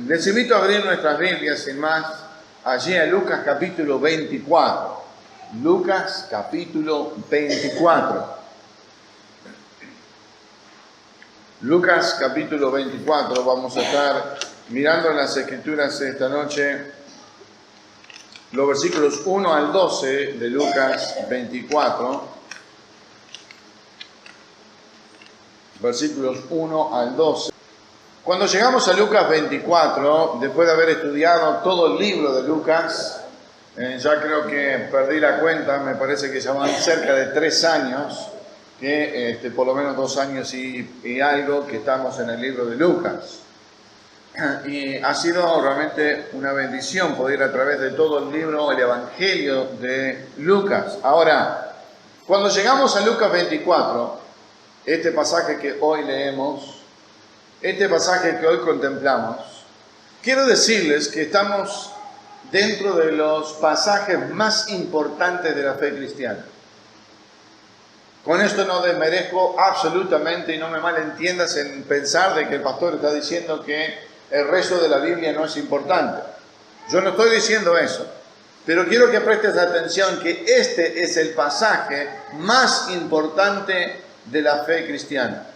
Les invito a abrir nuestras Biblias sin más allí a Lucas capítulo 24. Lucas capítulo 24. Lucas capítulo 24. Vamos a estar mirando en las Escrituras esta noche los versículos 1 al 12 de Lucas 24. Versículos 1 al 12. Cuando llegamos a Lucas 24, después de haber estudiado todo el libro de Lucas, ya creo que perdí la cuenta, me parece que ya van cerca de 3 años, que por lo menos 2 años y algo que estamos en el libro de Lucas. Y ha sido realmente una bendición poder ir a través de todo el libro, el Evangelio de Lucas. Ahora, cuando llegamos a Lucas 24, este pasaje que hoy leemos, este pasaje que hoy contemplamos, quiero decirles que estamos dentro de los pasajes más importantes de la fe cristiana. Con esto no desmerezco absolutamente y no me malentiendas en pensar de que el pastor está diciendo que el resto de la Biblia no es importante. Yo no estoy diciendo eso, pero quiero que prestes atención que este es el pasaje más importante de la fe cristiana.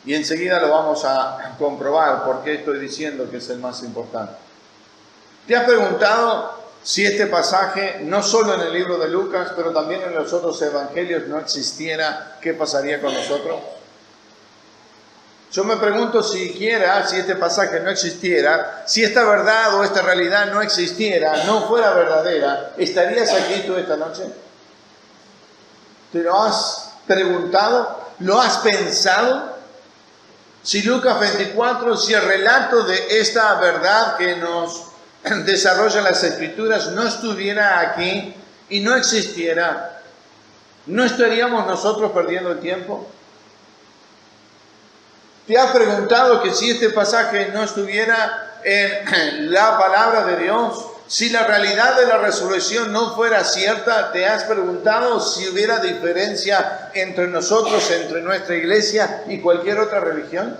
Y enseguida lo vamos a comprobar por qué estoy diciendo que es el más importante. ¿Te has preguntado si este pasaje, no solo en el libro de Lucas, pero también en los otros evangelios, no existiera? ¿Qué pasaría con nosotros? Yo me pregunto si este pasaje no existiera, si esta verdad o esta realidad no existiera, no fuera verdadera, ¿estarías aquí tú esta noche? ¿Te lo has preguntado? ¿Lo has pensado? Si Lucas 24, si el relato de esta verdad que nos desarrollan las Escrituras no estuviera aquí y no existiera, ¿no estaríamos nosotros perdiendo el tiempo? ¿Te has preguntado que si este pasaje no estuviera en la palabra de Dios, si la realidad de la resurrección no fuera cierta, te has preguntado si hubiera diferencia entre nosotros, entre nuestra iglesia y cualquier otra religión?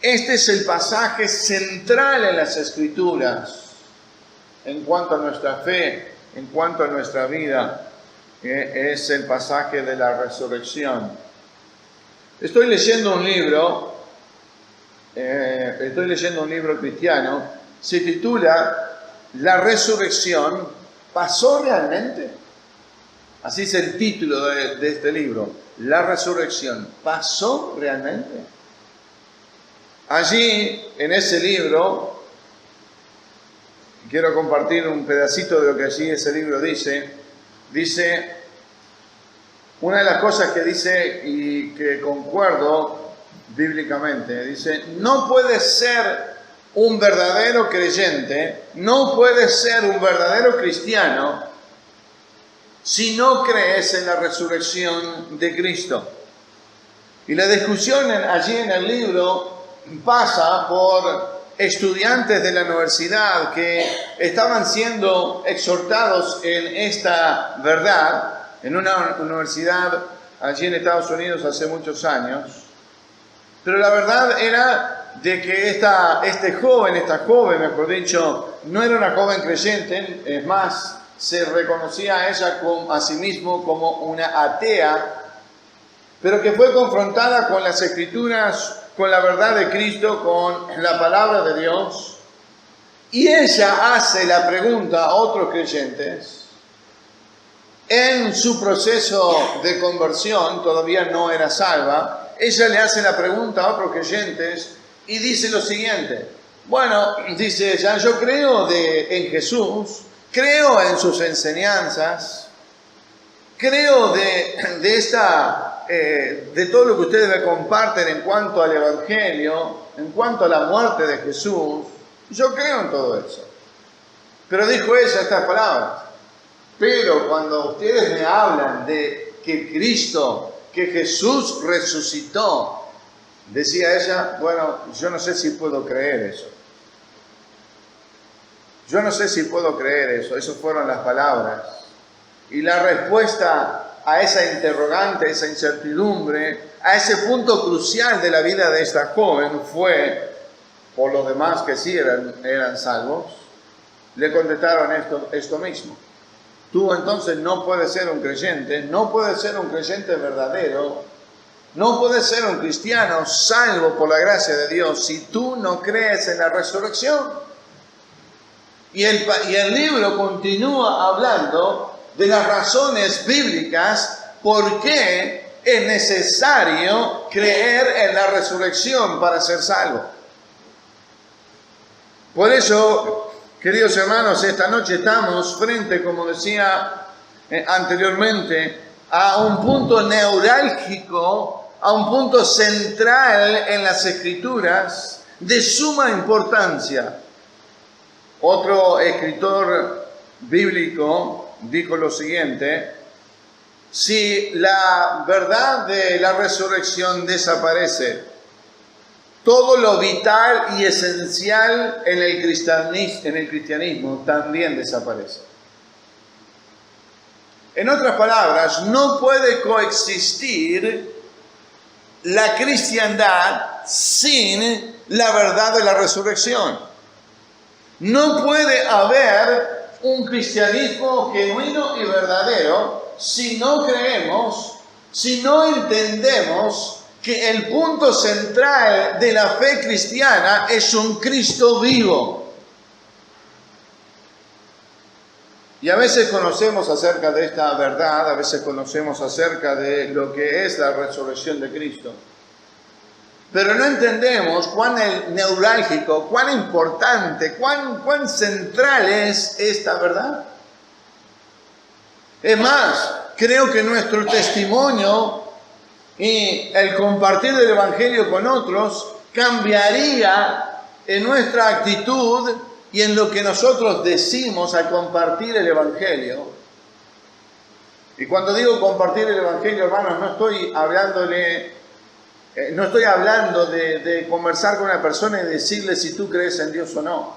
Este es el pasaje central en las Escrituras en cuanto a nuestra fe, en cuanto a nuestra vida, es el pasaje de la resurrección. Estoy leyendo un libro cristiano, se titula La resurrección, ¿pasó realmente? Así es el título de este libro, La resurrección, ¿pasó realmente? Allí, en ese libro, quiero compartir un pedacito de lo que allí ese libro dice, una de las cosas que dice y que concuerdo bíblicamente, dice, no puedes ser un verdadero creyente, no puedes ser un verdadero cristiano si no crees en la resurrección de Cristo. Y la discusión allí en el libro pasa por estudiantes de la universidad que estaban siendo exhortados en esta verdad, en una universidad allí en Estados Unidos hace muchos años. Pero la verdad era de que esta joven, mejor dicho, no era una joven creyente, es más, se reconocía a ella a sí mismo como una atea, pero que fue confrontada con las Escrituras, con la verdad de Cristo, con la palabra de Dios. Y ella hace la pregunta a otros creyentes, en su proceso de conversión, todavía no era salva, ella le hace la pregunta a otros creyentes y dice lo siguiente, bueno, dice ella, yo creo en Jesús, creo en sus enseñanzas, creo de todo lo que ustedes me comparten en cuanto al Evangelio, en cuanto a la muerte de Jesús, yo creo en todo eso. Pero dijo ella estas palabras, pero cuando ustedes me hablan de que Jesús resucitó, decía ella, bueno, yo no sé si puedo creer eso. Yo no sé si puedo creer eso. Esas fueron las palabras. Y la respuesta a esa interrogante, a esa incertidumbre, a ese punto crucial de la vida de esta joven fue, por los demás que sí eran salvos, le contestaron esto mismo. Tú entonces no puedes ser un creyente, no puedes ser un creyente verdadero, no puedes ser un cristiano salvo por la gracia de Dios si tú no crees en la resurrección. Y el libro continúa hablando de las razones bíblicas por qué es necesario creer en la resurrección para ser salvo. Por eso, queridos hermanos, esta noche estamos frente, como decía anteriormente, a un punto neurálgico, a un punto central en las Escrituras de suma importancia. Otro escritor bíblico dijo lo siguiente: si la verdad de la resurrección desaparece, todo lo vital y esencial en el cristianismo también desaparece. En otras palabras, no puede coexistir la cristiandad sin la verdad de la resurrección. No puede haber un cristianismo genuino y verdadero si no creemos, si no entendemos que el punto central de la fe cristiana es un Cristo vivo. Y a veces conocemos acerca de esta verdad, a veces conocemos acerca de lo que es la resurrección de Cristo. Pero no entendemos cuán neurálgico, cuán importante, cuán central es esta verdad. Es más, creo que nuestro testimonio y el compartir del Evangelio con otros cambiaría en nuestra actitud y en lo que nosotros decimos al compartir el Evangelio. Y cuando digo compartir el Evangelio, hermanos, no estoy hablando de conversar con una persona y decirle si tú crees en Dios o no.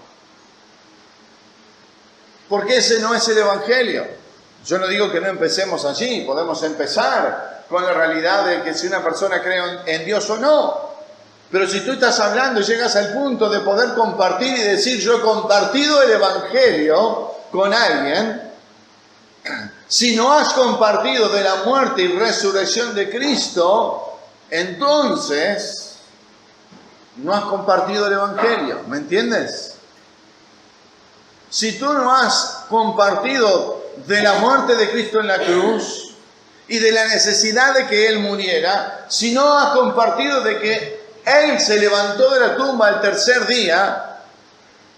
Porque ese no es el Evangelio. Yo no digo que no empecemos allí, podemos empezar con la realidad de que si una persona cree en Dios o no. Pero si tú estás hablando y llegas al punto de poder compartir y decir yo he compartido el Evangelio con alguien, si no has compartido de la muerte y resurrección de Cristo, entonces no has compartido el Evangelio, ¿me entiendes? Si tú no has compartido de la muerte de Cristo en la cruz y de la necesidad de que Él muriera, si no has compartido de que Él se levantó de la tumba al tercer día,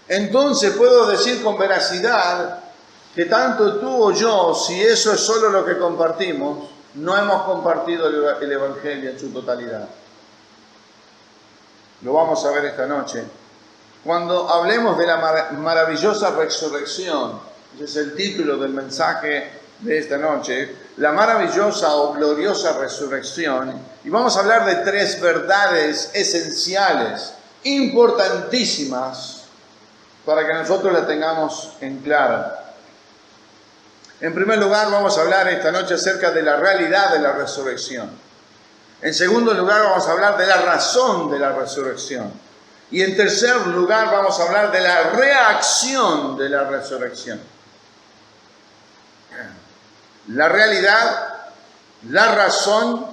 entonces puedo decir con veracidad que tanto tú o yo, si eso es solo lo que compartimos, no hemos compartido el Evangelio en su totalidad. Lo vamos a ver esta noche. Cuando hablemos de la maravillosa resurrección, ese es el título del mensaje de esta noche, la maravillosa o gloriosa resurrección, y vamos a hablar de tres verdades esenciales, importantísimas, para que nosotros las tengamos en claro. En primer lugar, vamos a hablar esta noche acerca de la realidad de la resurrección. En segundo lugar, vamos a hablar de la razón de la resurrección. Y en tercer lugar, vamos a hablar de la reacción de la resurrección. La realidad, la razón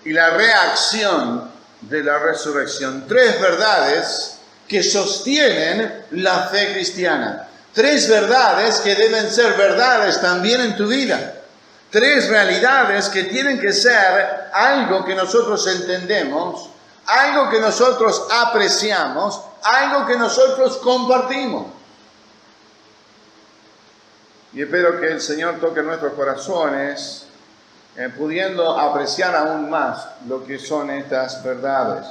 y la reacción de la resurrección. Tres verdades que sostienen la fe cristiana. Tres verdades que deben ser verdades también en tu vida. Tres realidades que tienen que ser algo que nosotros entendemos, algo que nosotros apreciamos, algo que nosotros compartimos. Y espero que el Señor toque nuestros corazones, pudiendo apreciar aún más lo que son estas verdades.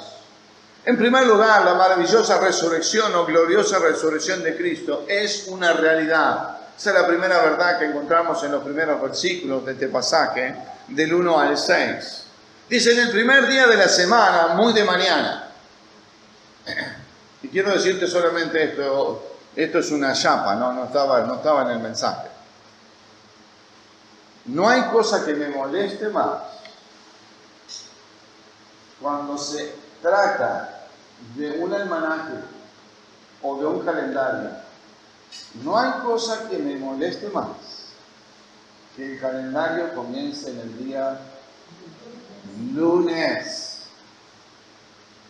En primer lugar, la maravillosa resurrección o gloriosa resurrección de Cristo es una realidad. Esa es la primera verdad que encontramos en los primeros versículos de este pasaje, del 1 al 6. Dice, en el primer día de la semana, muy de mañana. Y quiero decirte solamente esto es una chapa, no estaba en el mensaje. no hay cosa que me moleste más cuando se trata de un almanaque o de un calendario. No hay cosa que me moleste más que el calendario comience en el día lunes.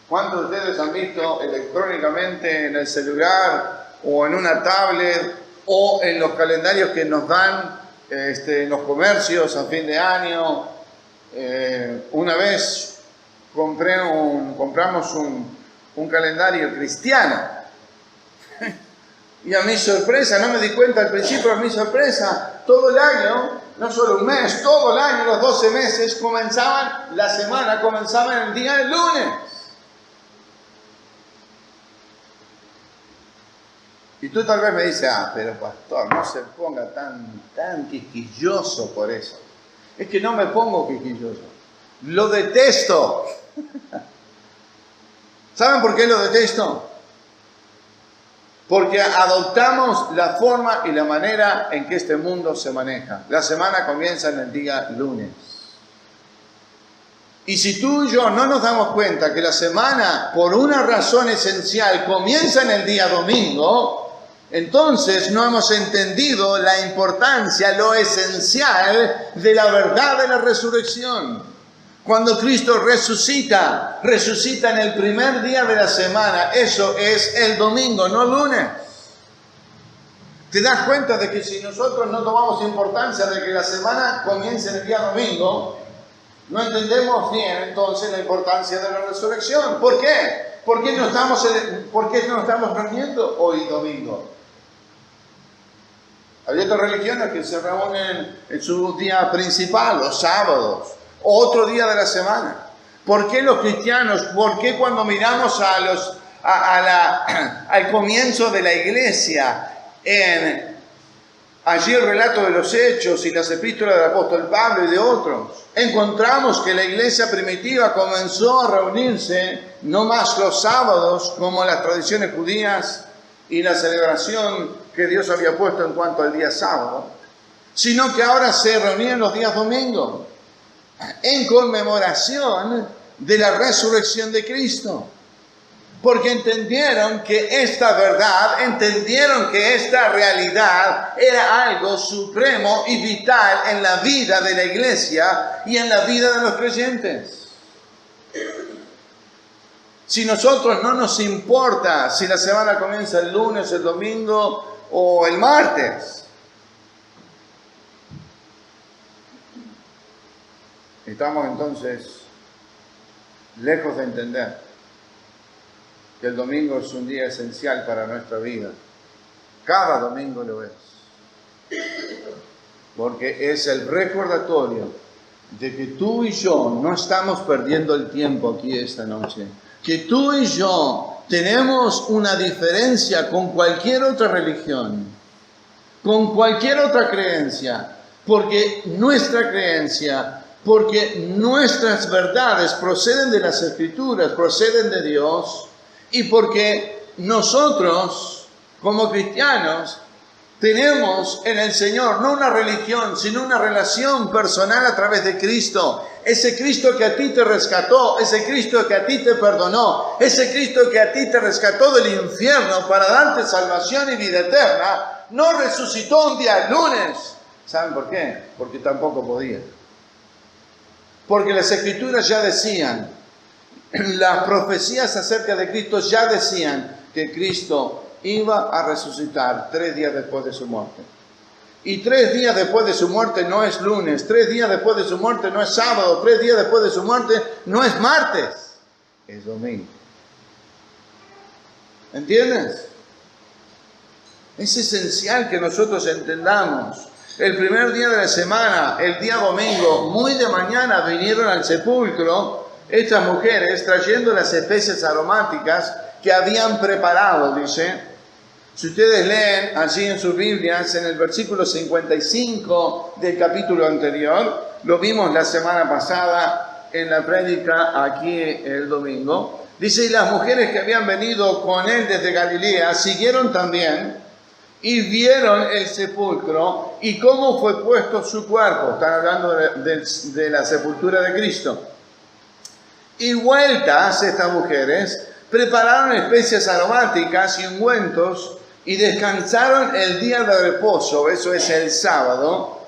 ¿Cuántos de ustedes han visto electrónicamente en el celular o en una tablet o en los calendarios que nos dan en los comercios a fin de año? Una vez compramos un calendario cristiano y a mi sorpresa, no me di cuenta al principio, a mi sorpresa, todo el año, no solo un mes, todo el año, los 12 meses, la semana comenzaba en el día del lunes. Y tú tal vez me dices, pero pastor, no se ponga tan quisquilloso por eso. Es que no me pongo quisquilloso. Lo detesto. ¿Saben por qué lo detesto? Porque adoptamos la forma y la manera en que este mundo se maneja. La semana comienza en el día lunes. Y si tú y yo no nos damos cuenta que la semana, por una razón esencial, comienza en el día domingo, entonces no hemos entendido la importancia, lo esencial de la verdad de la resurrección. Cuando Cristo resucita en el primer día de la semana. Eso es el domingo, no el lunes. ¿Te das cuenta de que si nosotros no tomamos importancia de que la semana comience en el día domingo, no entendemos bien entonces la importancia de la resurrección? ¿Por qué? ¿Por qué no estamos reuniendo hoy domingo? Hay otras religiones que se reúnen en su día principal, los sábados, o otro día de la semana. ¿Por qué los cristianos? ¿Por qué cuando miramos al comienzo de la iglesia, allí el relato de los Hechos y las epístolas del apóstol Pablo y de otros, encontramos que la iglesia primitiva comenzó a reunirse no más los sábados como las tradiciones judías y la celebración que Dios había puesto en cuanto al día sábado, sino que ahora se reunían los días domingos en conmemoración de la resurrección de Cristo. Porque entendieron que esta verdad, entendieron que esta realidad era algo supremo y vital en la vida de la iglesia y en la vida de los creyentes. Si nosotros no nos importa si la semana comienza el lunes, el domingo o el martes, estamos entonces lejos de entender que el domingo es un día esencial para nuestra vida. Cada domingo lo es. Porque es el recordatorio de que tú y yo no estamos perdiendo el tiempo aquí esta noche. Que tú y yo tenemos una diferencia con cualquier otra religión, con cualquier otra creencia, porque nuestra creencia, porque nuestras verdades proceden de las Escrituras, proceden de Dios, y porque nosotros, como cristianos, tenemos en el Señor no una religión, sino una relación personal a través de Cristo. Ese Cristo que a ti te rescató, ese Cristo que a ti te perdonó, ese Cristo que a ti te rescató del infierno para darte salvación y vida eterna, no resucitó un día lunes. ¿Saben por qué? Porque tampoco podía. Porque las Escrituras ya decían, las profecías acerca de Cristo ya decían que Cristo iba a resucitar 3 días después de su muerte. Y 3 días después de su muerte no es lunes, 3 días después de su muerte no es sábado, 3 días después de su muerte no es martes, es domingo. ¿Entiendes? Es esencial que nosotros entendamos. El primer día de la semana, el día domingo, muy de mañana vinieron al sepulcro estas mujeres trayendo las especies aromáticas que habían preparado, dice. Si ustedes leen allí en sus Biblias, en el versículo 55 del capítulo anterior, lo vimos la semana pasada en la prédica aquí el domingo, dice, y las mujeres que habían venido con él desde Galilea siguieron también y vieron el sepulcro y cómo fue puesto su cuerpo. Están hablando de la sepultura de Cristo. Y vueltas estas mujeres prepararon especias aromáticas y ungüentos y descansaron el día de reposo, eso es el sábado,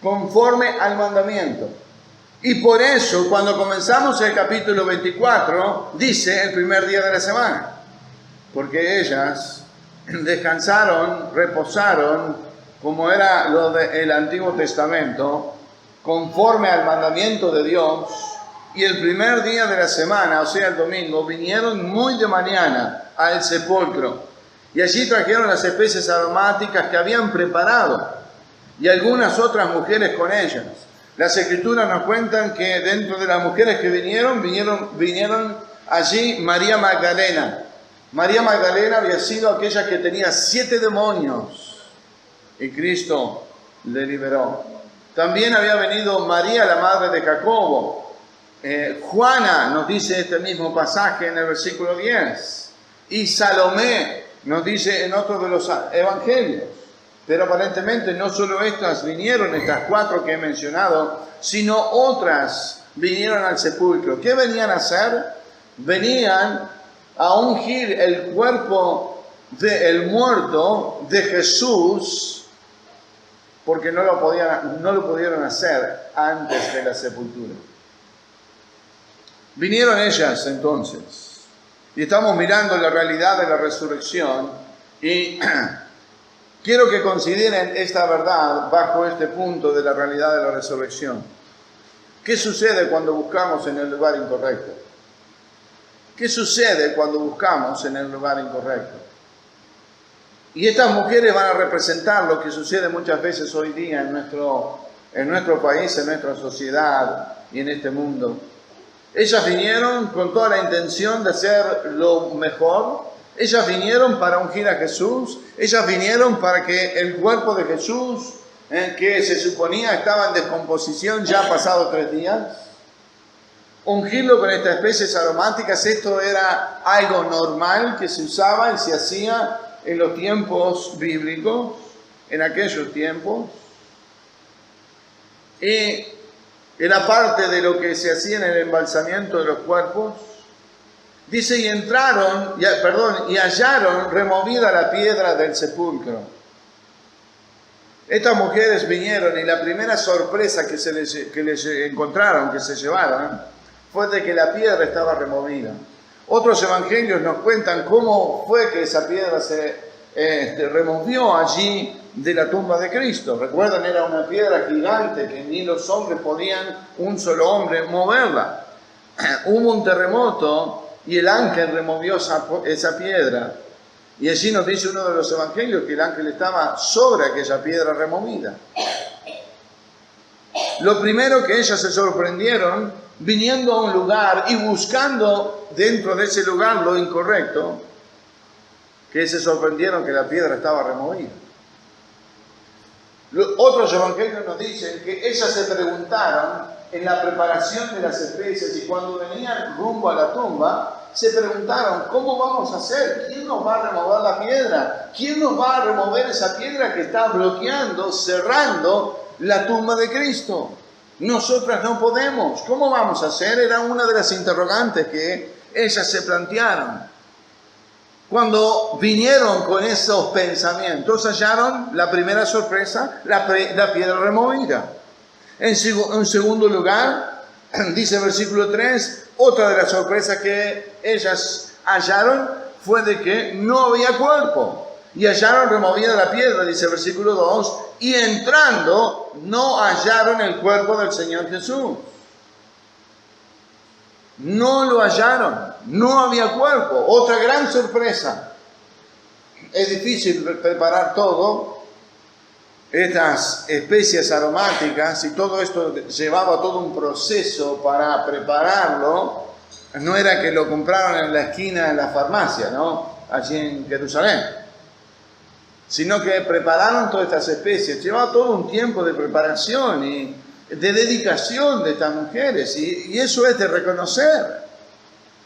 conforme al mandamiento. Y por eso, cuando comenzamos el capítulo 24, dice el primer día de la semana, porque ellas descansaron, reposaron, como era lo del Antiguo Testamento, conforme al mandamiento de Dios, y el primer día de la semana, o sea el domingo, vinieron muy de mañana al sepulcro, y allí trajeron las especias aromáticas que habían preparado, y algunas otras mujeres con ellas. Las Escrituras nos cuentan que dentro de las mujeres que vinieron allí María Magdalena. María Magdalena había sido aquella que tenía 7 demonios y Cristo le liberó. También había venido María, la madre de Jacobo. Juana nos dice este mismo pasaje en el versículo 10. Y Salomé nos dice en otro de los evangelios. Pero aparentemente no solo estas vinieron, estas 4 que he mencionado, sino otras vinieron al sepulcro. ¿Qué venían a hacer? Venían a ungir el cuerpo del muerto de Jesús, porque no lo pudieron hacer antes de la sepultura. Vinieron ellas entonces, y estamos mirando la realidad de la resurrección, y quiero que consideren esta verdad bajo este punto de la realidad de la resurrección. ¿Qué sucede cuando buscamos en el lugar incorrecto? ¿Qué sucede cuando buscamos en el lugar incorrecto? Y estas mujeres van a representar lo que sucede muchas veces hoy día en nuestro país, en nuestra sociedad y en este mundo. Ellas vinieron con toda la intención de hacer lo mejor. Ellas vinieron para ungir a Jesús. Ellas vinieron para que el cuerpo de Jesús, que se suponía estaba en descomposición ya pasado 3 días, ungirlo con estas especies aromáticas. Esto era algo normal que se usaba y se hacía en los tiempos bíblicos, en aquellos tiempos. Y era parte de lo que se hacía en el embalsamiento de los cuerpos. Dice, y hallaron removida la piedra del sepulcro. Estas mujeres vinieron y la primera sorpresa que les encontraron, que se llevaron, fue de que la piedra estaba removida. Otros evangelios nos cuentan cómo fue que esa piedra se removió allí de la tumba de Cristo. Recuerdan, era una piedra gigante que ni los hombres podían, un solo hombre, moverla. Hubo un terremoto y el ángel removió esa piedra. Y allí nos dice uno de los evangelios que el ángel estaba sobre aquella piedra removida. Lo primero que ellas se sorprendieron, viniendo a un lugar y buscando dentro de ese lugar lo incorrecto, que se sorprendieron que la piedra estaba removida. Otros evangelios nos dicen que ellas se preguntaron en la preparación de las especias y cuando venían rumbo a la tumba, se preguntaron, ¿cómo vamos a hacer? ¿Quién nos va a remover la piedra? ¿Quién nos va a remover esa piedra que está bloqueando, cerrando la tumba de Cristo? Nosotras no podemos. ¿Cómo vamos a hacer? Era una de las interrogantes que ellas se plantearon. Cuando vinieron con esos pensamientos, hallaron la primera sorpresa, la piedra removida. En segundo lugar, dice el versículo 3, otra de las sorpresas que ellas hallaron fue de que no había cuerpo. Y hallaron removida la piedra, dice el versículo 2, y entrando no hallaron el cuerpo del Señor Jesús. No lo hallaron, no había cuerpo. Otra gran sorpresa. Es difícil preparar todo, estas especias aromáticas, y todo esto llevaba todo un proceso para prepararlo. No era que lo compraron en la esquina de la farmacia, ¿no? Allí en Jerusalén. Sino que prepararon todas estas especies. Llevaba todo un tiempo de preparación y de dedicación de estas mujeres, y eso es de reconocer.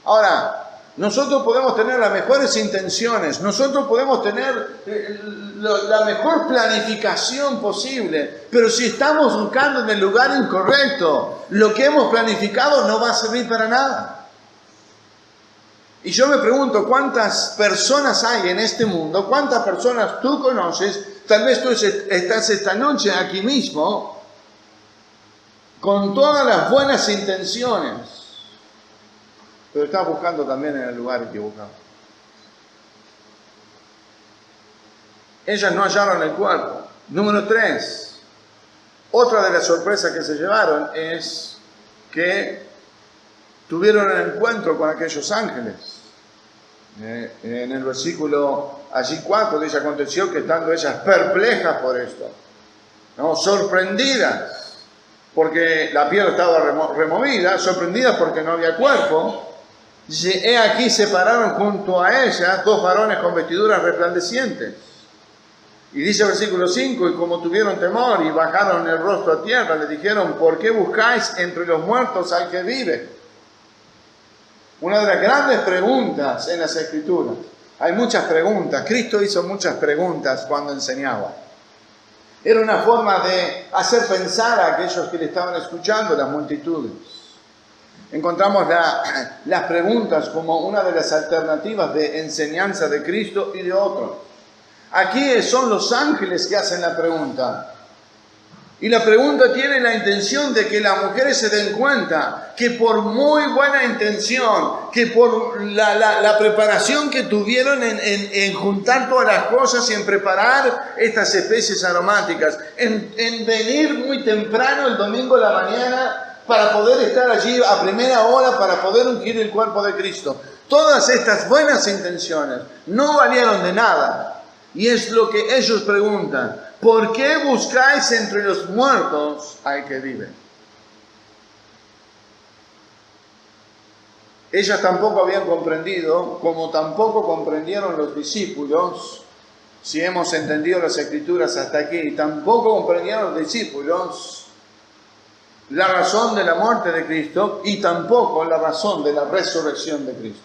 Ahora, Nosotros podemos tener las mejores intenciones, nosotros podemos tener la mejor planificación posible, pero si estamos buscando en el lugar incorrecto, lo que hemos planificado no va a servir para nada. Y yo me pregunto, ¿cuántas personas hay en este mundo? ¿Cuántas personas tú conoces? Tal vez tú estás esta noche aquí mismo con todas las buenas intenciones, pero estás buscando también en el lugar equivocado. Ellas no hallaron el cuerpo. Número 3. Otra de las sorpresas que se llevaron es que tuvieron el encuentro con aquellos ángeles. En el versículo allí 4 dice: aconteció que estando ellas perplejas por esto, ¿no? Sorprendidas porque la piel estaba removida, sorprendidas porque no había cuerpo, he aquí se pararon junto a ellas 2 varones con vestiduras resplandecientes. Y dice el versículo 5: y como tuvieron temor y bajaron el rostro a tierra, le dijeron: ¿por qué buscáis entre los muertos al que vive? Una de las grandes preguntas en las Escrituras. Hay muchas preguntas. Cristo hizo muchas preguntas cuando enseñaba. Era una forma de hacer pensar a aquellos que le estaban escuchando, las multitudes. Encontramos las preguntas como una de las alternativas de enseñanza de Cristo y de otros. Aquí son los ángeles que hacen la pregunta. Y la pregunta tiene la intención de que las mujeres se den cuenta que por muy buena intención, que por la preparación que tuvieron en juntar todas las cosas y en preparar estas especies aromáticas, en venir muy temprano el domingo de la mañana para poder estar allí a primera hora para poder ungir el cuerpo de Cristo. Todas estas buenas intenciones no valieron de nada. Y es lo que ellos preguntan: ¿por qué buscáis entre los muertos al que vive? Ellas tampoco habían comprendido, como tampoco comprendieron los discípulos, si hemos entendido las Escrituras hasta aquí, tampoco comprendieron los discípulos la razón de la muerte de Cristo y tampoco la razón de la resurrección de Cristo.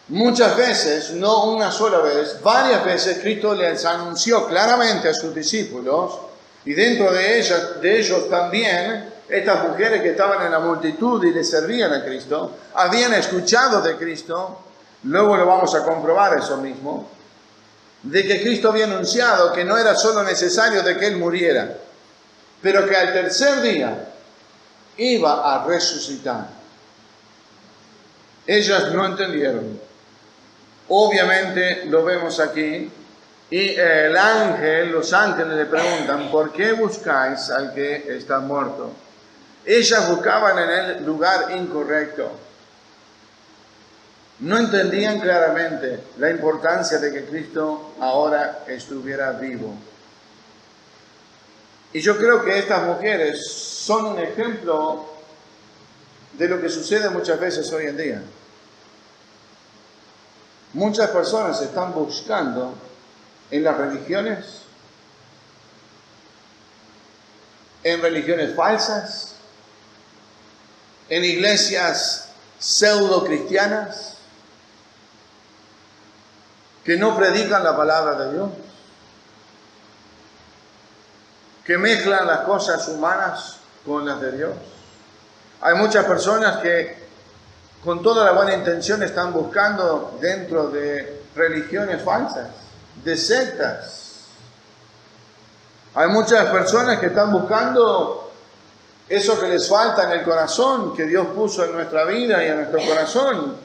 Muchas veces, no una sola vez, varias veces Cristo les anunció claramente a sus discípulos, y dentro de ellos también, estas mujeres que estaban en la multitud y le servían a Cristo, habían escuchado de Cristo, luego lo vamos a comprobar eso mismo, de que Cristo había anunciado que no era solo necesario de que Él muriera, pero que al tercer día iba a resucitar. Ellas no entendieron. Obviamente lo vemos aquí, y los ángeles le preguntan: ¿por qué buscáis al que está muerto? Ellas buscaban en el lugar incorrecto. No entendían claramente la importancia de que Cristo ahora estuviera vivo. Y yo creo que estas mujeres son un ejemplo de lo que sucede muchas veces hoy en día. Muchas personas están buscando en las religiones, en religiones falsas, en iglesias pseudo cristianas, que no predican la palabra de Dios, que mezclan las cosas humanas con las de Dios. Hay muchas personas que con toda la buena intención están buscando dentro de religiones falsas, de sectas. Hay muchas personas que están buscando eso que les falta en el corazón, que Dios puso en nuestra vida y en nuestro corazón,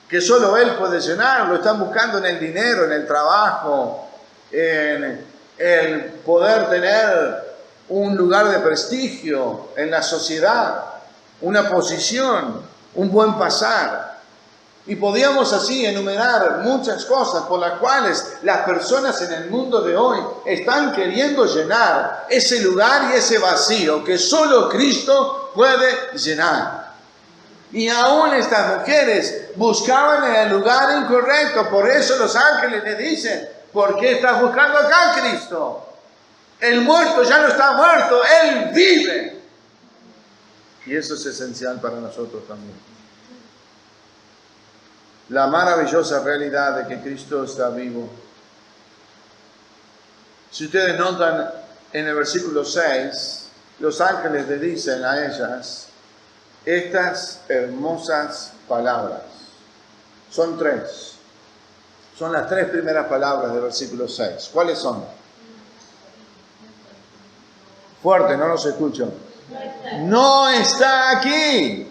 que solo Él puede llenar. Lo están buscando en el dinero, en el trabajo, en el poder tener un lugar de prestigio en la sociedad, una posición, un buen pasar. Y podíamos así enumerar muchas cosas por las cuales las personas en el mundo de hoy están queriendo llenar ese lugar y ese vacío que solo Cristo puede llenar. Y aún estas mujeres buscaban en el lugar incorrecto. Por eso los ángeles le dicen: ¿por qué estás buscando acá a Cristo? El muerto ya no está muerto, Él vive. Y eso es esencial para nosotros también. la maravillosa realidad de que Cristo está vivo. Si ustedes notan en el versículo 6, los ángeles le dicen a ellas estas hermosas palabras. Son tres. Son las tres primeras palabras del versículo 6. ¿Cuáles son? Fuerte, no los escucho. No está aquí.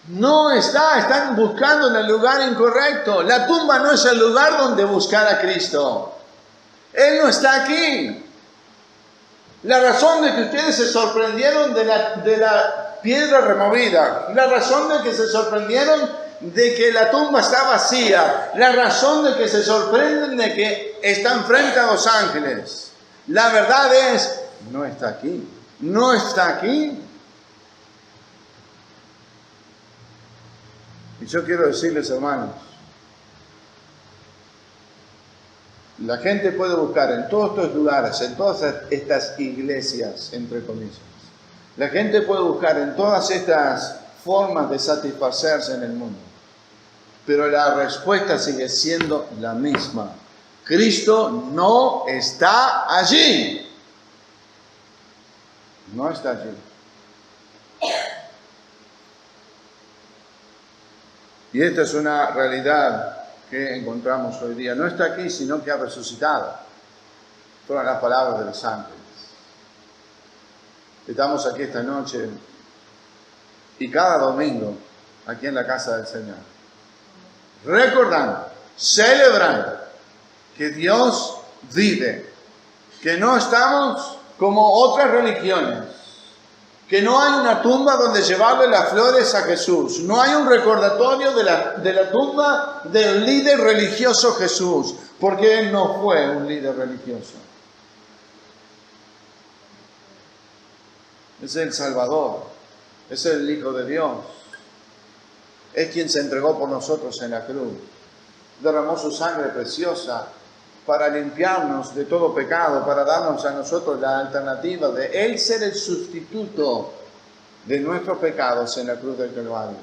No está, están buscando en el lugar incorrecto. La tumba no es el lugar donde buscar a Cristo. Él no está aquí. La razón de que ustedes se sorprendieron de la piedra removida, la razón de que se sorprendieron de que la tumba está vacía, la razón de que se sorprenden de que están frente a los ángeles, la verdad es, no está aquí, no está aquí. Y yo quiero decirles, hermanos, la gente puede buscar en todos estos lugares, en todas estas iglesias, entre comillas. La gente puede buscar en todas estas formas de satisfacerse en el mundo. Pero la respuesta sigue siendo la misma. Cristo no está allí. No está allí. Y esta es una realidad que encontramos hoy día. No está aquí, sino que ha resucitado. Fueron las palabras de los ángeles. Estamos aquí esta noche y cada domingo aquí en la casa del Señor, recordando, celebrando que Dios vive, que no estamos como otras religiones, que no hay una tumba donde llevarle las flores a Jesús. No hay un recordatorio de la tumba del líder religioso Jesús, porque Él no fue un líder religioso. Es el Salvador, es el Hijo de Dios. Es quien se entregó por nosotros en la cruz. Derramó su sangre preciosa para limpiarnos de todo pecado, para darnos a nosotros la alternativa de Él ser el sustituto de nuestros pecados en la cruz del Calvario.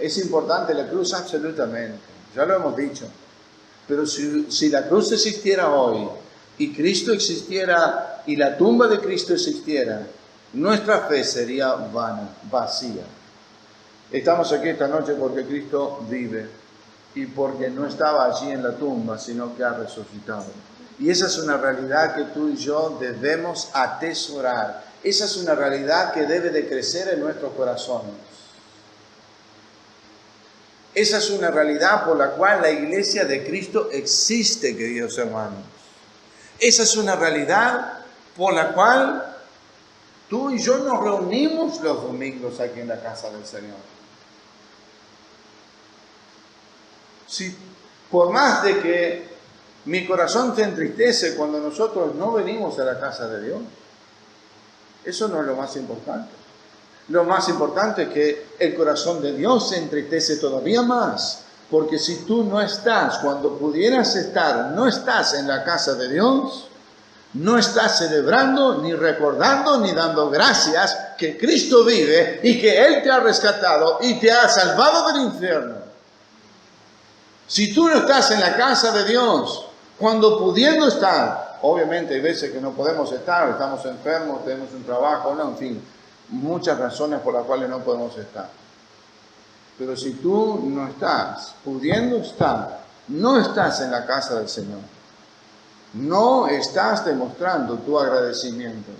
Es importante la cruz, absolutamente, ya lo hemos dicho. Pero si la cruz existiera hoy, y Cristo existiera, y la tumba de Cristo existiera, nuestra fe sería vana, vacía. Estamos aquí esta noche porque Cristo vive y porque no estaba allí en la tumba, sino que ha resucitado. Y esa es una realidad que tú y yo debemos atesorar. Esa es una realidad que debe de crecer en nuestros corazones. Esa es una realidad por la cual la iglesia de Cristo existe, queridos hermanos. Esa es una realidad por la cual tú y yo nos reunimos los domingos aquí en la casa del Señor. Si por más de que mi corazón se entristece cuando nosotros no venimos a la casa de Dios, eso no es lo más importante. Lo más importante es que el corazón de Dios se entristece todavía más, porque si tú no estás, cuando pudieras estar, no estás en la casa de Dios, no estás celebrando, ni recordando, ni dando gracias que Cristo vive y que Él te ha rescatado y te ha salvado del infierno. Si tú no estás en la casa de Dios, cuando pudiendo estar, obviamente hay veces que no podemos estar, estamos enfermos, tenemos un trabajo, no, en fin, muchas razones por las cuales no podemos estar. Pero si tú no estás, pudiendo estar, no estás en la casa del Señor, no estás demostrando tu agradecimiento,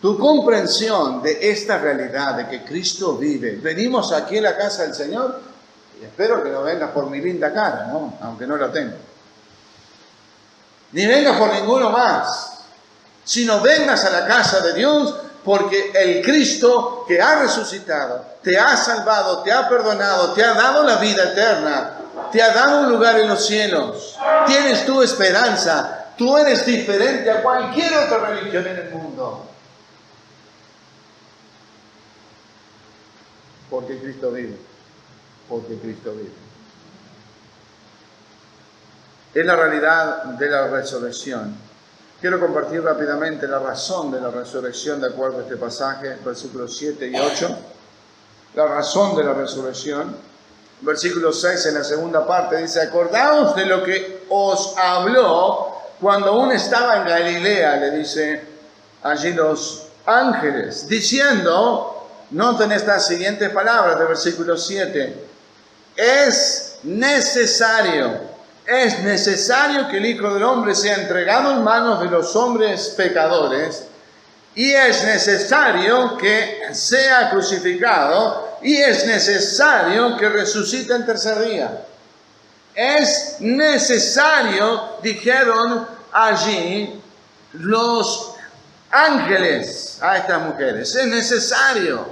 tu comprensión de esta realidad de que Cristo vive. Venimos aquí a la casa del Señor y espero que no vengas por mi linda cara, ¿no? Aunque no la tengo. Ni vengas por ninguno más, sino vengas a la casa de Dios porque el Cristo que ha resucitado, te ha salvado, te ha perdonado, te ha dado la vida eterna, te ha dado un lugar en los cielos. Tienes tu esperanza. Tú eres diferente a cualquier otra religión en el mundo. Porque Cristo vive. Porque Cristo vive. Es la realidad de la resurrección. Quiero compartir rápidamente la razón de la resurrección de acuerdo a este pasaje, versículos 7 y 8. la razón de la resurrección. Versículo 6 en la segunda parte dice, acordaos de lo que os habló cuando aún estaba en Galilea, le dice allí los ángeles, diciendo, noten estas siguientes palabras de versículo 7, es necesario que el Hijo del Hombre sea entregado en manos de los hombres pecadores, y es necesario que sea crucificado, y es necesario que resucite el tercer día. Es necesario, dijeron allí los ángeles a estas mujeres, es necesario.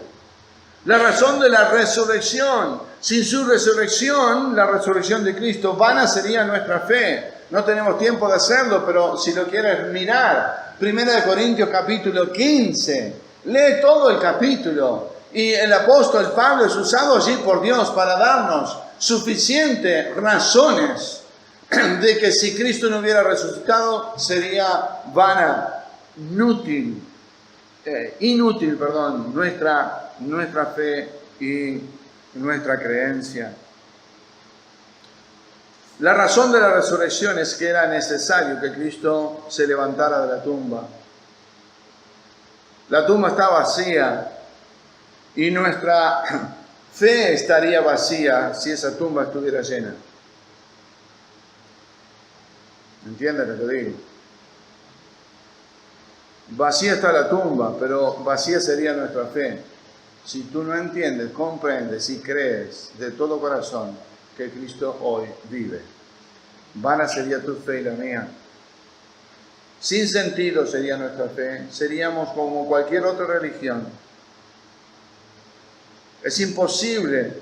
La razón de la resurrección. Sin su resurrección, la resurrección de Cristo, vana sería nuestra fe. No tenemos tiempo de hacerlo, pero si lo quieres mirar, 1 Corintios capítulo 15, lee todo el capítulo. Y el apóstol Pablo es usado allí por Dios para darnos suficientes razones de que si Cristo no hubiera resucitado, sería vana, inútil, nuestra fe y nuestra creencia. La razón de la resurrección es que era necesario que Cristo se levantara de la tumba. La tumba está vacía y nuestra fe estaría vacía si esa tumba estuviera llena. ¿Entiendes lo que digo? Vacía está la tumba, pero vacía sería nuestra fe. Si tú no entiendes, comprendes y crees de todo corazón que Cristo hoy vive, vana sería tu fe y la mía. Sin sentido sería nuestra fe, seríamos como cualquier otra religión. Es imposible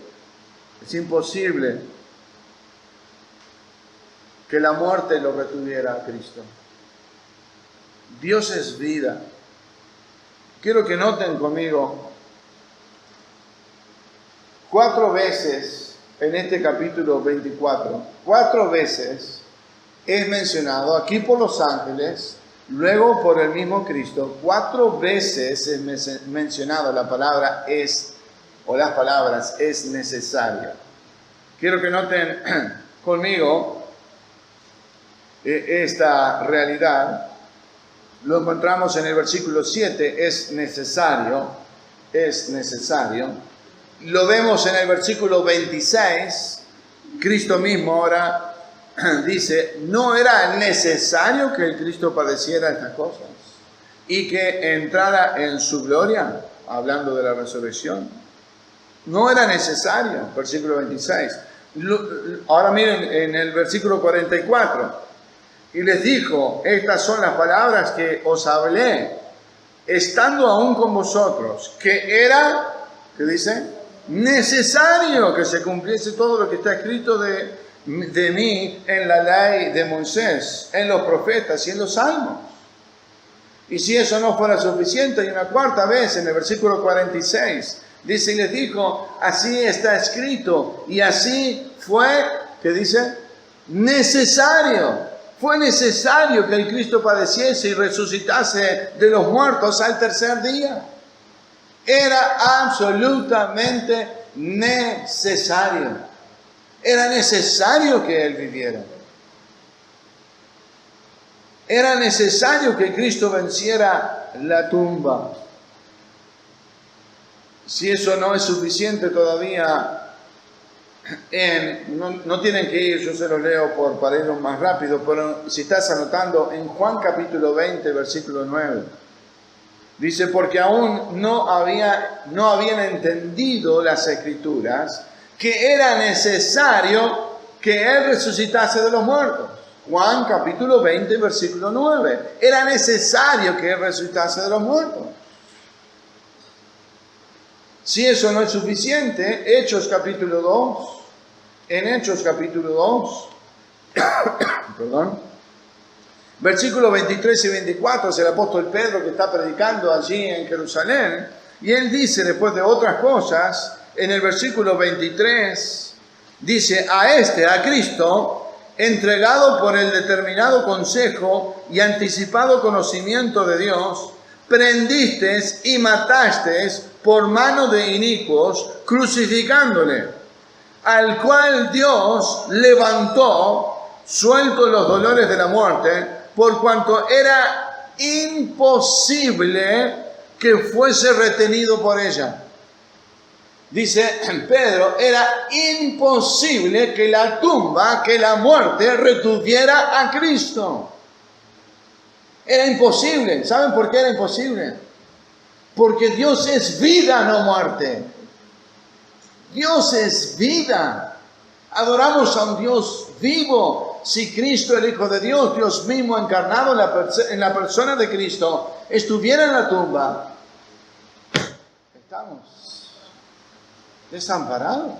que la muerte lo retuviera a Cristo. Dios es vida. Quiero que noten conmigo 4 veces en este capítulo 24, 4 veces es mencionado aquí por los ángeles, luego por el mismo Cristo, 4 veces es mencionado la palabra es, o las palabras es necesario. Quiero que noten conmigo esta realidad. Lo encontramos en el versículo 7, es necesario. Lo vemos en el versículo 26, Cristo mismo ahora dice, ¿no era necesario que el Cristo padeciera estas cosas y que entrara en su gloria? Hablando de la resurrección. No era necesario, versículo 26. Ahora miren en el versículo 44. Y les dijo, estas son las palabras que os hablé, estando aún con vosotros, que era, ¿qué dice? Necesario que se cumpliese todo lo que está escrito de mí en la ley de Moisés, en los profetas y en los salmos. Y si eso no fuera suficiente, hay una cuarta vez en el versículo 46, dice, y les dijo, así está escrito, y así fue, ¿qué dice? Necesario. Fue necesario que el Cristo padeciese y resucitase de los muertos al tercer día. Era absolutamente necesario. Era necesario que Él viviera. Era necesario que Cristo venciera la tumba. Si eso no es suficiente todavía, no tienen que ir, yo se los leo para irnos más rápido, pero si estás anotando, en Juan capítulo 20, versículo 9, dice, porque aún no habían entendido las Escrituras, que era necesario que Él resucitase de los muertos. Juan capítulo 20, versículo 9, era necesario que Él resucitase de los muertos. Si eso no es suficiente, Hechos capítulo 2, en Hechos capítulo 2, versículos 23 y 24, es el apóstol Pedro que está predicando allí en Jerusalén, y él dice, después de otras cosas, en el versículo 23, dice, a Cristo, entregado por el determinado consejo y anticipado conocimiento de Dios, prendisteis y matasteis por mano de inicuos, crucificándole, al cual Dios levantó, suelto los dolores de la muerte, por cuanto era imposible que fuese retenido por ella. Dice Pedro, era imposible que la tumba, que la muerte retuviera a Cristo. Era imposible. ¿Saben por qué era imposible? Porque Dios es vida, no muerte. Dios es vida. Adoramos a un Dios vivo. Si Cristo, el Hijo de Dios, Dios mismo encarnado en la persona de Cristo, estuviera en la tumba, estamos desamparados.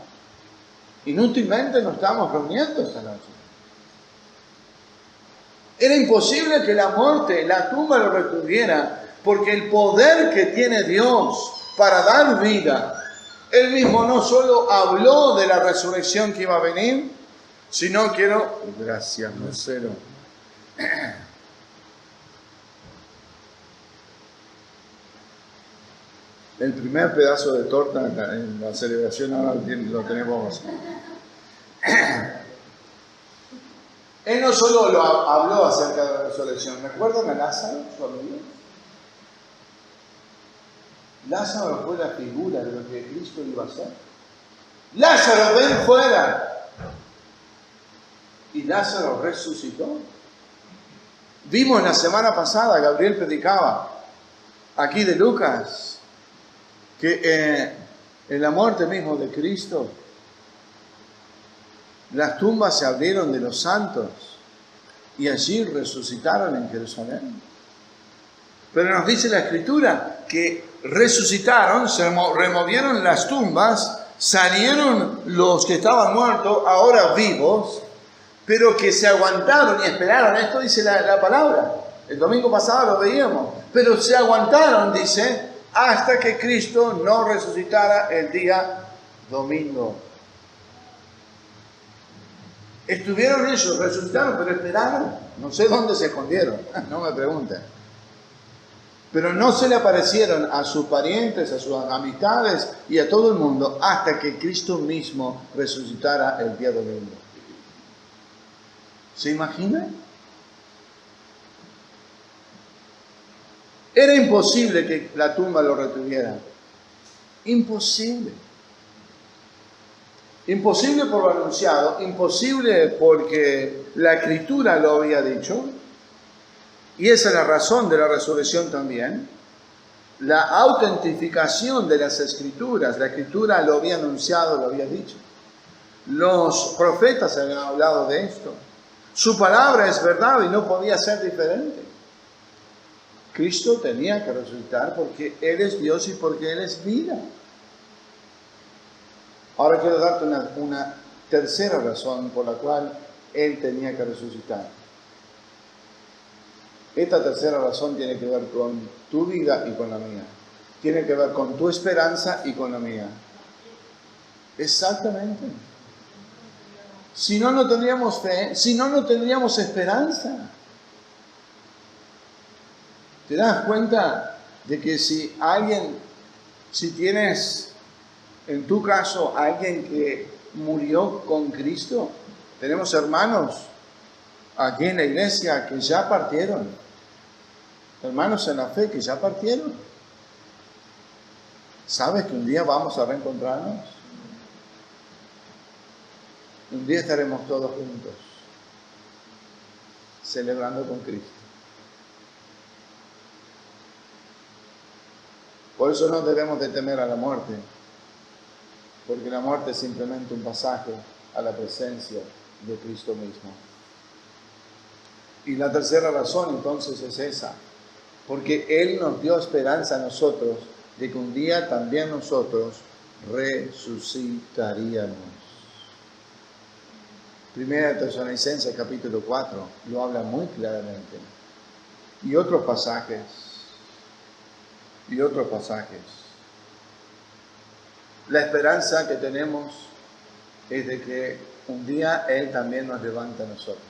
Inútilmente nos estamos reuniendo esta noche. Era imposible que la muerte, la tumba lo retuviera, porque el poder que tiene Dios para dar vida, Él mismo no solo habló de la resurrección que iba a venir, sino gracias, Marcelo. El primer pedazo de torta en la celebración ahora lo tenemos. Él no solo habló acerca de la resurrección. ¿Recuerdan a Lázaro, su amigo? Lázaro fue la figura de lo que Cristo iba a hacer. Lázaro, ven fuera. Y Lázaro resucitó. Vimos la semana pasada, Gabriel predicaba aquí de Lucas, que en la muerte mismo de Cristo, las tumbas se abrieron de los santos y allí resucitaron en Jerusalén. Pero nos dice la Escritura que resucitaron, se removieron las tumbas, salieron los que estaban muertos, ahora vivos, pero que se aguantaron y esperaron. Esto dice la palabra. El domingo pasado lo veíamos. Pero se aguantaron, dice, hasta que Cristo no resucitara el día domingo. Estuvieron ellos, resucitaron, pero esperaron. No sé dónde se escondieron, no me pregunten. Pero no se le aparecieron a sus parientes, a sus amistades y a todo el mundo hasta que Cristo mismo resucitara el día domingo. ¿Se imagina? Era imposible que la tumba lo retuviera. Imposible. Imposible por lo anunciado, imposible porque la Escritura lo había dicho, y esa es la razón de la resurrección también. La autentificación de las Escrituras, la Escritura lo había anunciado, lo había dicho. Los profetas habían hablado de esto. Su palabra es verdad y no podía ser diferente. Cristo tenía que resucitar porque Él es Dios y porque Él es vida. Ahora quiero darte una tercera razón por la cual Él tenía que resucitar. Esta tercera razón tiene que ver con tu vida y con la mía. Tiene que ver con tu esperanza y con la mía. Exactamente. Si no, no tendríamos fe. Si no, no tendríamos esperanza. ¿Te das cuenta de que si tienes en tu caso alguien que murió con Cristo? Tenemos hermanos aquí en la iglesia que ya partieron. Hermanos en la fe que ya partieron. ¿Sabes que un día vamos a reencontrarnos? Un día estaremos todos juntos, celebrando con Cristo. Por eso no debemos de temer a la muerte, porque la muerte es simplemente un pasaje a la presencia de Cristo mismo. Y la tercera razón entonces es esa, porque Él nos dio esperanza a nosotros de que un día también nosotros resucitaríamos. Primera Tesalonicenses capítulo 4 lo habla muy claramente. Y otros pasajes. La esperanza que tenemos es de que un día Él también nos levanta a nosotros.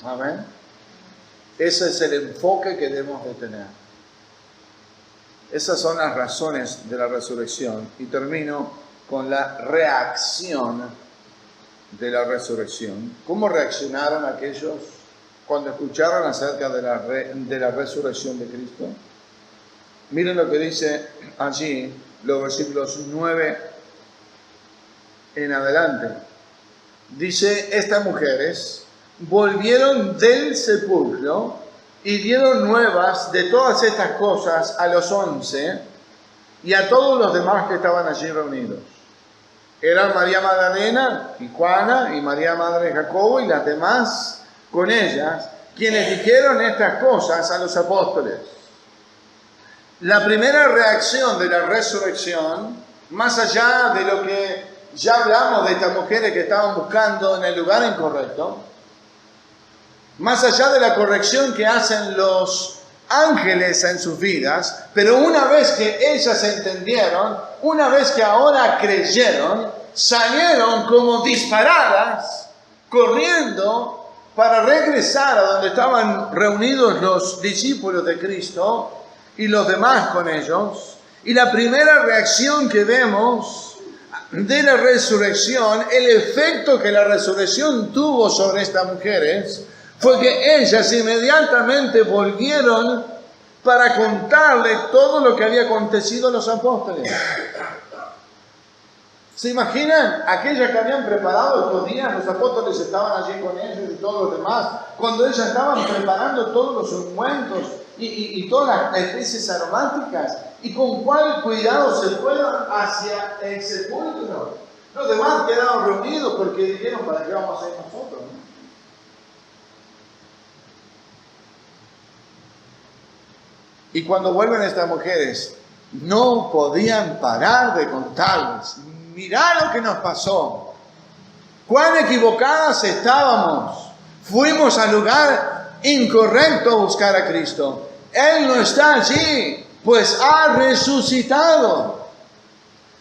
Amén. Ese es el enfoque que debemos de tener. Esas son las razones de la resurrección. Y termino con la reacción de la resurrección. ¿Cómo reaccionaron aquellos cuando escucharon acerca de la resurrección de Cristo? Miren lo que dice allí, los versículos 9 en adelante. Dice, estas mujeres volvieron del sepulcro y dieron nuevas de todas estas cosas a los 11 y a todos los demás que estaban allí reunidos. Eran María Magdalena y Juana y María madre de Jacobo y las demás con ellas, quienes dijeron estas cosas a los apóstoles. La primera reacción de la resurrección, más allá de lo que ya hablamos de estas mujeres que estaban buscando en el lugar incorrecto, más allá de la corrección que hacen los ángeles en sus vidas, pero una vez que ellas entendieron, una vez que ahora creyeron, salieron como disparadas, corriendo para regresar a donde estaban reunidos los discípulos de Cristo y los demás con ellos. Y la primera reacción que vemos de la resurrección, el efecto que la resurrección tuvo sobre estas mujeres, fue que ellas inmediatamente volvieron para contarle todo lo que había acontecido a los apóstoles. ¿Se imaginan? Aquellas que habían preparado estos días, los apóstoles estaban allí con ellos y todos los demás, cuando ellas estaban preparando todos los ungüentos y todas las especies aromáticas, y con cuál cuidado se fueron hacia el sepulcro. Los demás quedaron reunidos porque dijeron, ¿para qué vamos a ir nosotros? Y cuando vuelven estas mujeres, no podían parar de contarles. Mirá lo que nos pasó. Cuán equivocadas estábamos. Fuimos al lugar incorrecto a buscar a Cristo. Él no está allí, pues ha resucitado.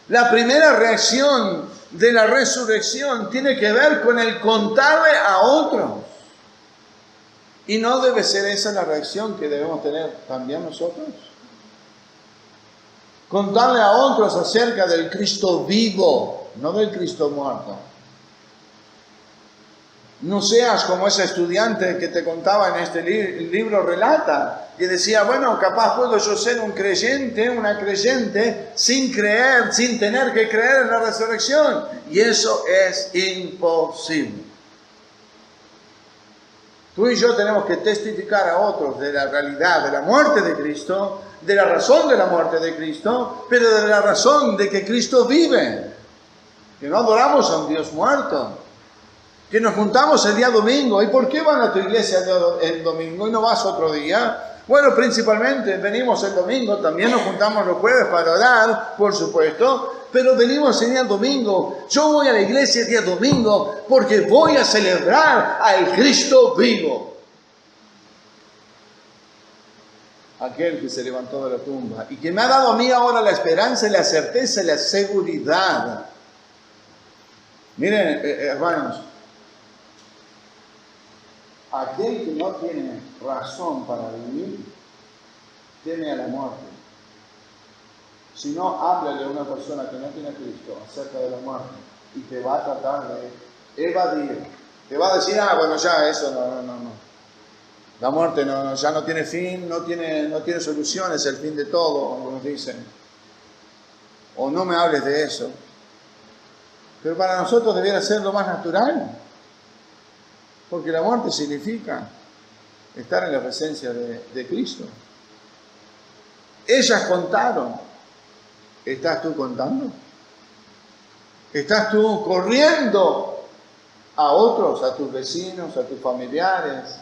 La primera reacción de la resurrección tiene que ver con el contarle a otros. ¿Y no debe ser esa la reacción que debemos tener también nosotros? Contarle a otros acerca del Cristo vivo, no del Cristo muerto. No seas como ese estudiante que te contaba en este libro relata, que decía, bueno, capaz puedo yo ser un creyente, una creyente, sin creer, sin tener que creer en la resurrección. Y eso es imposible. Tú y yo tenemos que testificar a otros de la realidad de la muerte de Cristo, de la razón de la muerte de Cristo, pero de la razón de que Cristo vive. Que no adoramos a un Dios muerto. Que nos juntamos el día domingo. ¿Y por qué van a tu iglesia el domingo y no vas otro día? Bueno, principalmente venimos el domingo, también nos juntamos los jueves para orar, por supuesto, pero venimos el día domingo. Yo voy a la iglesia el día domingo porque voy a celebrar al Cristo vivo. Aquel que se levantó de la tumba y que me ha dado a mí ahora la esperanza y la certeza y la seguridad. Miren, hermanos, aquel que no tiene razón para vivir, teme a la muerte. Si no, háblale a una persona que no tiene a Cristo acerca de la muerte y te va a tratar de evadir. Te va a decir, bueno, ya, eso no. La muerte ya no tiene fin, no tiene solución, es el fin de todo, como nos dicen. O no me hables de eso. Pero para nosotros debiera ser lo más natural. Porque la muerte significa estar en la presencia de Cristo. Ellas contaron. ¿Estás tú contando? ¿Estás tú corriendo a otros, a tus vecinos, a tus familiares,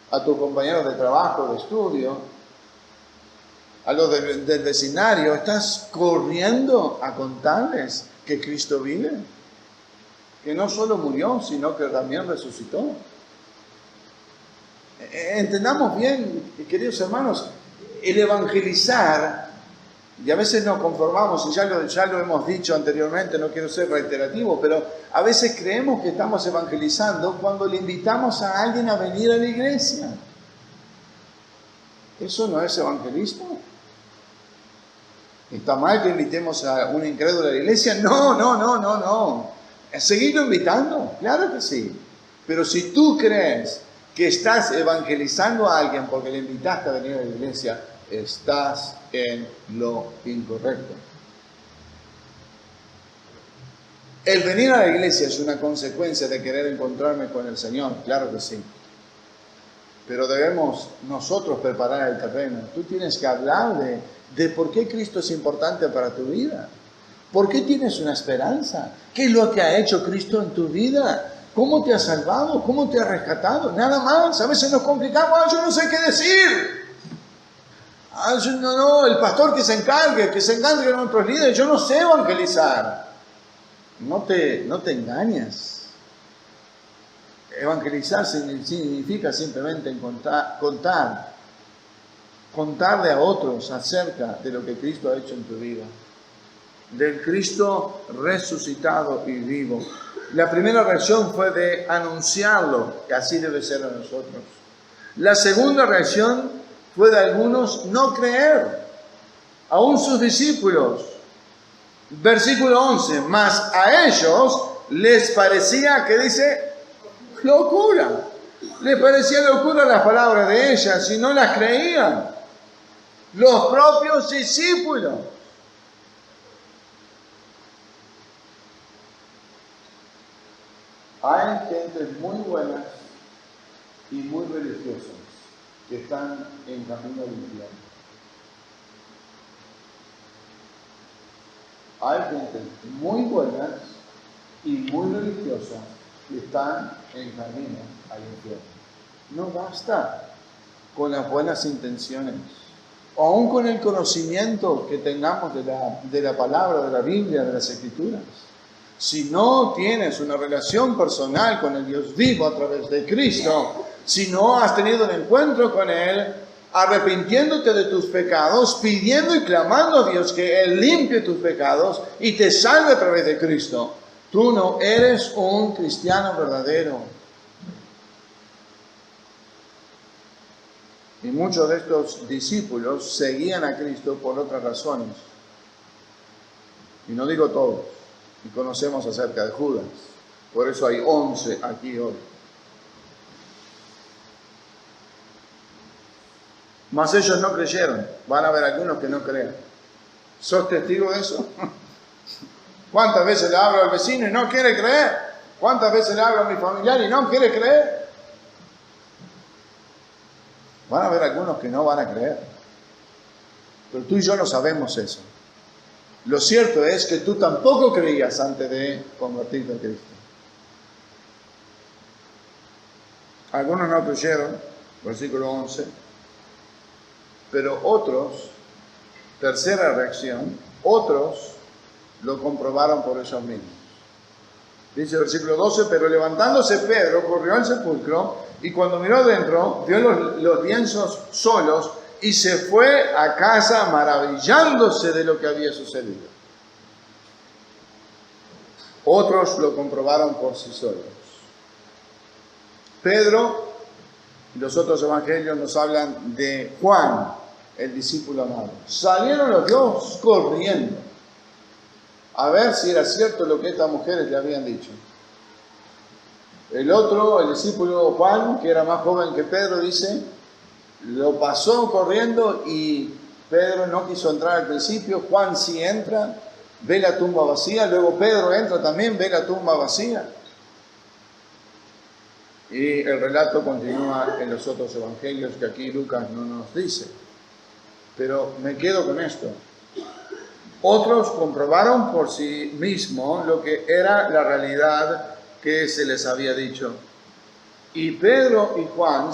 a tus compañeros de trabajo, de estudio, a los del vecindario? ¿Estás corriendo a contarles que Cristo vive? Que no solo murió, sino que también resucitó. Entendamos bien, queridos hermanos, el evangelizar, y a veces nos conformamos, y ya lo hemos dicho anteriormente, no quiero ser reiterativo, pero a veces creemos que estamos evangelizando cuando le invitamos a alguien a venir a la iglesia. ¿Eso no es evangelismo? ¿Está mal que invitemos a un incrédulo a la iglesia? No. ¿Seguirlo invitando? Claro que sí. Pero si tú crees que estás evangelizando a alguien porque le invitaste a venir a la iglesia, estás en lo incorrecto. El venir a la iglesia es una consecuencia de querer encontrarme con el Señor, claro que sí. Pero debemos nosotros preparar el terreno. Tú tienes que hablar de por qué Cristo es importante para tu vida. ¿Por qué tienes una esperanza? ¿Qué es lo que ha hecho Cristo en tu vida? ¿Cómo te ha salvado? ¿Cómo te ha rescatado? Nada más. A veces nos complicamos. Yo no sé qué decir. El pastor que se encargue de nuestros líderes. Yo no sé evangelizar. No te engañes. Evangelizar significa simplemente contarle a otros acerca de lo que Cristo ha hecho en tu vida. Del Cristo resucitado y vivo. La primera reacción fue de anunciarlo, que así debe ser a nosotros. La segunda reacción fue de algunos no creer, aún sus discípulos. Versículo 11, mas a ellos les parecía, que dice, locura. Les parecía locura las palabras de ellas y no las creían. Los propios discípulos. Hay gentes muy buenas y muy religiosas que están en camino al infierno. Hay gente muy buenas y muy religiosas que están en camino al infierno. No basta con las buenas intenciones, o aún con el conocimiento que tengamos de la palabra, de la Biblia, de las Escrituras. Si no tienes una relación personal con el Dios vivo a través de Cristo, si no has tenido un encuentro con Él, arrepintiéndote de tus pecados, pidiendo y clamando a Dios que Él limpie tus pecados y te salve a través de Cristo, tú no eres un cristiano verdadero. Y muchos de estos discípulos seguían a Cristo por otras razones. Y no digo todos. Y conocemos acerca de Judas. Por eso hay 11 aquí hoy. Mas ellos no creyeron. Van a haber algunos que no crean. ¿Sos testigo de eso? ¿Cuántas veces le hablo al vecino y no quiere creer? ¿Cuántas veces le hablo a mi familiar y no quiere creer? Van a haber algunos que no van a creer. Pero tú y yo no sabemos eso. Lo cierto es que tú tampoco creías antes de convertirte a Cristo. Algunos no creyeron, versículo 11, pero otros, tercera reacción, otros lo comprobaron por ellos mismos. Dice el versículo 12, pero levantándose Pedro, corrió al sepulcro y cuando miró adentro, vio los lienzos solos y se fue a casa maravillándose de lo que había sucedido. Otros lo comprobaron por sí solos. Pedro y los otros evangelios nos hablan de Juan, el discípulo amado. Salieron los dos corriendo a ver si era cierto lo que estas mujeres le habían dicho. El otro, el discípulo Juan, que era más joven que Pedro, dice, lo pasó corriendo y Pedro no quiso entrar al principio. Juan sí entra, ve la tumba vacía, luego Pedro entra también, ve la tumba vacía. Y el relato continúa en los otros evangelios que aquí Lucas no nos dice. Pero me quedo con esto. Otros comprobaron por sí mismos lo que era la realidad que se les había dicho. Y Pedro y Juan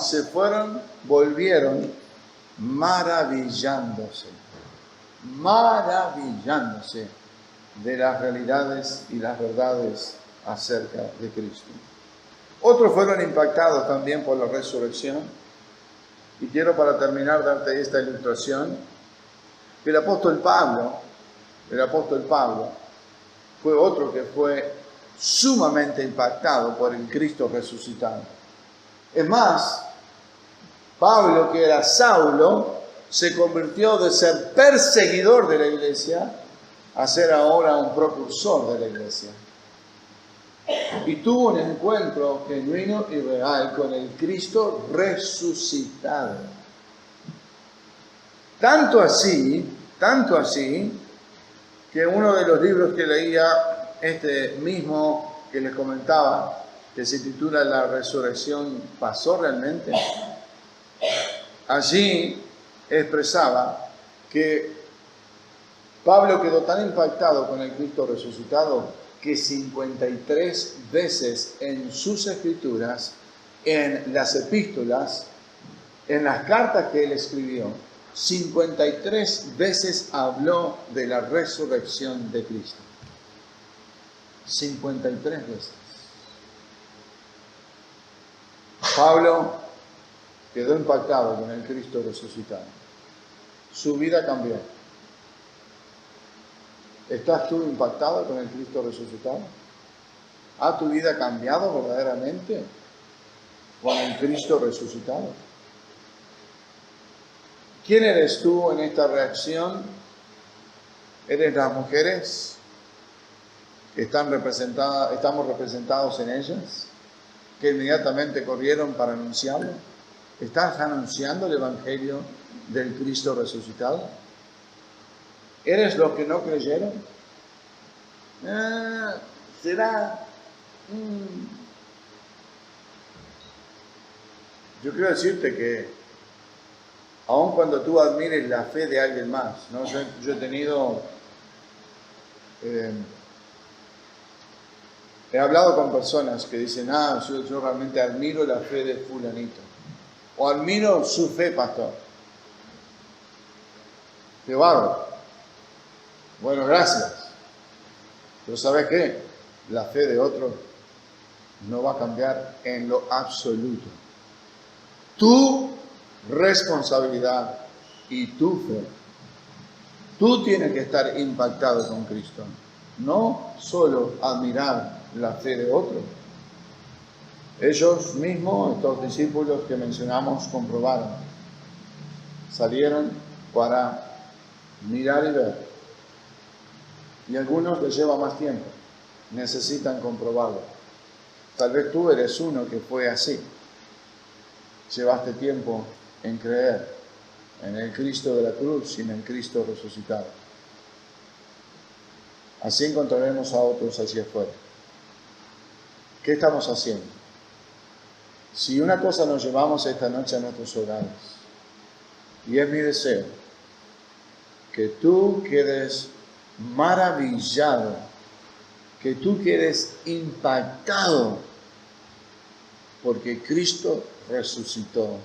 volvieron maravillándose de las realidades y las verdades acerca de Cristo. Otros fueron impactados también por la resurrección. Y quiero para terminar darte esta ilustración. El apóstol Pablo fue otro que fue sumamente impactado por el Cristo resucitado. Es más, Pablo, que era Saulo, se convirtió de ser perseguidor de la iglesia a ser ahora un propulsor de la iglesia. Y tuvo un encuentro genuino y real con el Cristo resucitado. Tanto así, que uno de los libros que leía, este mismo que les comentaba, que se titula La Resurrección, ¿pasó realmente? Allí expresaba que Pablo quedó tan impactado con el Cristo resucitado que 53 veces en sus escrituras, en las epístolas, en las cartas que él escribió, 53 veces habló de la resurrección de Cristo. 53 veces. Pablo quedó impactado con el Cristo resucitado. Su vida cambió. ¿Estás tú impactado con el Cristo resucitado? ¿Ha tu vida cambiado verdaderamente con el Cristo resucitado? ¿Quién eres tú en esta reacción? ¿Eres las mujeres que estamos representados en ellas, que inmediatamente corrieron para anunciarlo? ¿Estás anunciando el Evangelio del Cristo resucitado? ¿Eres los que no creyeron? ¿Será? Yo quiero decirte que aun cuando tú admires la fe de alguien más, ¿no? Yo he tenido... he hablado con personas que dicen, yo realmente admiro la fe de fulanito. O admiro su fe, pastor. ¡Qué bárbaro! Bueno, gracias. Pero ¿sabes qué? La fe de otro no va a cambiar en lo absoluto. Tu responsabilidad y tu fe. Tú tienes que estar impactado con Cristo. No solo admirar la fe de otro. Ellos mismos, estos discípulos que mencionamos, comprobaron. Salieron para mirar y ver. Y a algunos les lleva más tiempo. Necesitan comprobarlo. Tal vez tú eres uno que fue así. Llevaste tiempo en creer en el Cristo de la cruz y en el Cristo resucitado. Así encontraremos a otros hacia afuera. ¿Qué estamos haciendo? Si una cosa nos llevamos esta noche a nuestros hogares, y es mi deseo, que tú quedes maravillado, que tú quedes impactado, porque Cristo resucitó,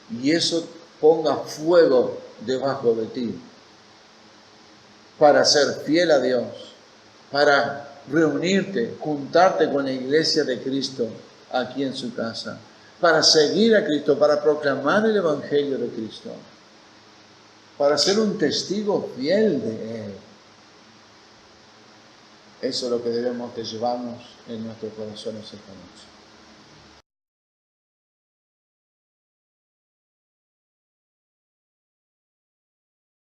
y eso ponga fuego debajo de ti, para ser fiel a Dios, para reunirte, juntarte con la iglesia de Cristo aquí en su casa, para seguir a Cristo, para proclamar el Evangelio de Cristo, para ser un testigo fiel de Él. Eso es lo que debemos de llevarnos en nuestros corazones esta noche.